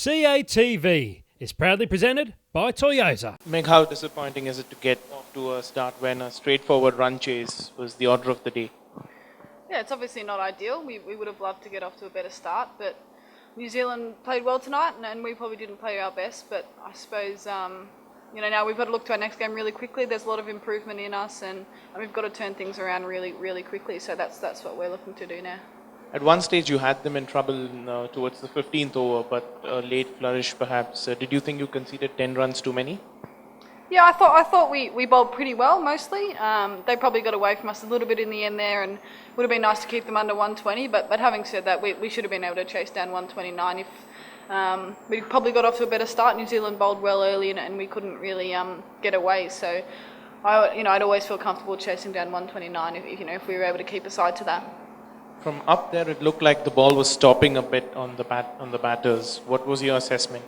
CATV is proudly presented by Toyota. Meg, how disappointing is it to get off to a start when a straightforward run chase was the order of the day? Yeah, it's obviously not ideal. We would have loved to get off to a better start, but New Zealand played well tonight, and we probably didn't play our best. But I suppose now we've got to look to our next game really quickly. There's a lot of improvement in us, and we've got to turn things around really, really quickly. So that's what we're looking to do now. At one stage, you had them in trouble towards the 15th over, but a late flourish perhaps. Did you think you conceded 10 runs too many? Yeah, I thought we bowled pretty well mostly. They probably got away from us a little bit in the end there, and would have been nice to keep them under 120. But having said that, we should have been able to chase down 129 if we probably got off to a better start. New Zealand bowled well early, and we couldn't really get away. So I'd always feel comfortable chasing down 129 if we were able to keep aside to that. From up there, it looked like the ball was stopping a bit on the batters. What was your assessment?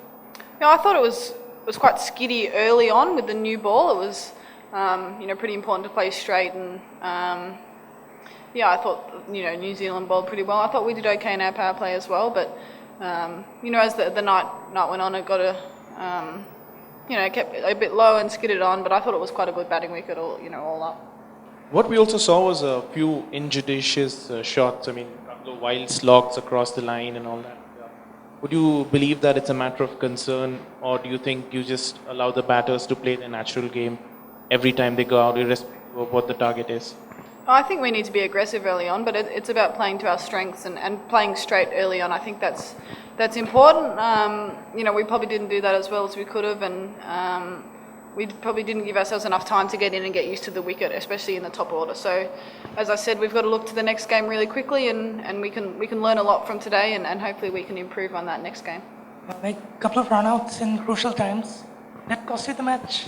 Yeah, I thought it was quite skiddy early on with the new ball. It was pretty important to play straight, and I thought New Zealand bowled pretty well. I thought we did okay in our power play as well, but as the night went on, it got kept a bit low and skidded on. But I thought it was quite a good batting wicket all up. What we also saw was a few injudicious shots. I mean, a couple of wild slogs across the line and all that. Would you believe that it's a matter of concern, or do you think you just allow the batters to play their natural game every time they go out, irrespective of what the target is? I think we need to be aggressive early on, but it's about playing to our strengths and playing straight early on. I think that's important. We probably didn't do that as well as we could have, and we probably didn't give ourselves enough time to get in and get used to the wicket, especially in the top order. So, as I said, we've got to look to the next game really quickly, and we can learn a lot from today, and hopefully we can improve on that next game. A couple of runouts in crucial times, that cost you the match?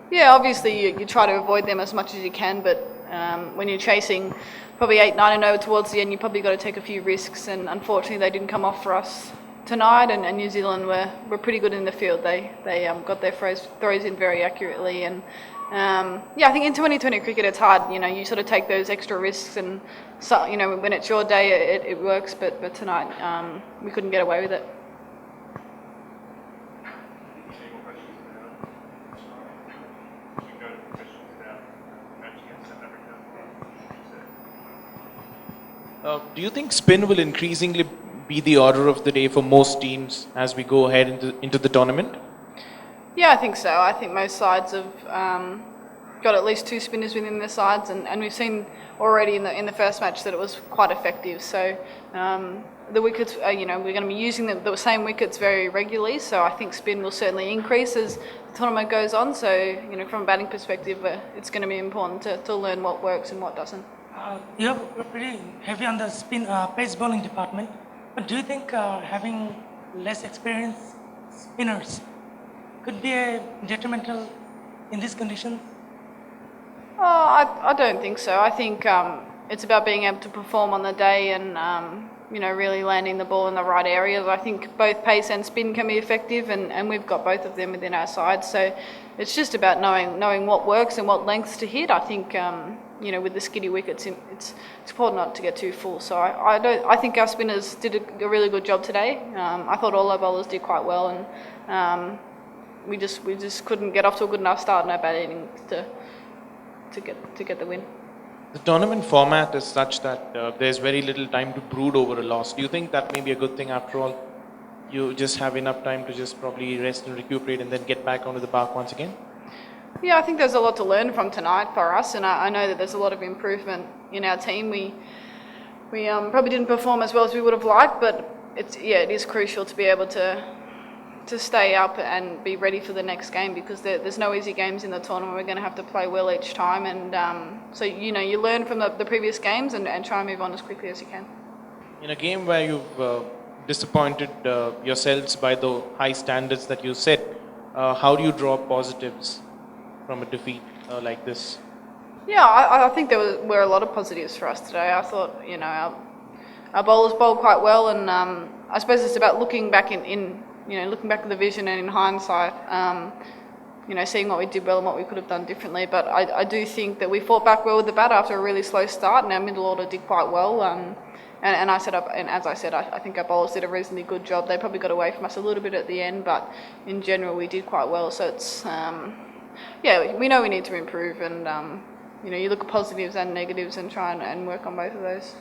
Yeah, obviously you try to avoid them as much as you can, but when you're chasing probably 8-9 and over towards the end, you probably got to take a few risks, and unfortunately they didn't come off for us tonight, and New Zealand were pretty good in the field. They got their throws in very accurately, and I think in 2020 cricket it's hard. You sort of take those extra risks, and so when it's your day it works. But tonight we couldn't get away with it. Do you think spin will increasingly be the order of the day for most teams as we go ahead into the tournament? Yeah, I think so. I think most sides have got at least two spinners within their sides, and we've seen already in the first match that it was quite effective. So the wickets, we're going to be using the same wickets very regularly. So I think spin will certainly increase as the tournament goes on. So from a batting perspective, it's going to be important to learn what works and what doesn't. You're pretty heavy on the pace bowling department. But do you think having less experienced spinners could be detrimental in these conditions? I don't think so. I think it's about being able to perform on the day and really landing the ball in the right areas. I think both pace and spin can be effective, and we've got both of them within our side. So it's just about knowing what works and what lengths to hit. I think with the skiddy wickets, it's important not to get too full. So I think our spinners did a really good job today. I thought all our bowlers did quite well, and we just couldn't get off to a good enough start in our batting to get the win. The tournament format is such that there's very little time to brood over a loss. Do you think that may be a good thing after all? You just have enough time to just probably rest and recuperate and then get back onto the park once again? Yeah, I think there's a lot to learn from tonight for us, and I know that there's a lot of improvement in our team. We probably didn't perform as well as we would have liked, but it is crucial to be able to stay up and be ready for the next game, because there's no easy games in the tournament. We're going to have to play well each time, and so you learn from the previous games and try and move on as quickly as you can. In a game where you've disappointed yourselves by the high standards that you set, how do you draw positives from a defeat like this? Yeah, I think there were a lot of positives for us today. I thought our bowlers bowled quite well, and I suppose it's about looking back looking back at the vision and in hindsight, seeing what we did well and what we could have done differently. But I do think that we fought back well with the bat after a really slow start, and our middle order did quite well. And as I said, I think our bowlers did a reasonably good job. They probably got away from us a little bit at the end, but in general we did quite well. So it's we know we need to improve, and you look at positives and negatives and try and work on both of those.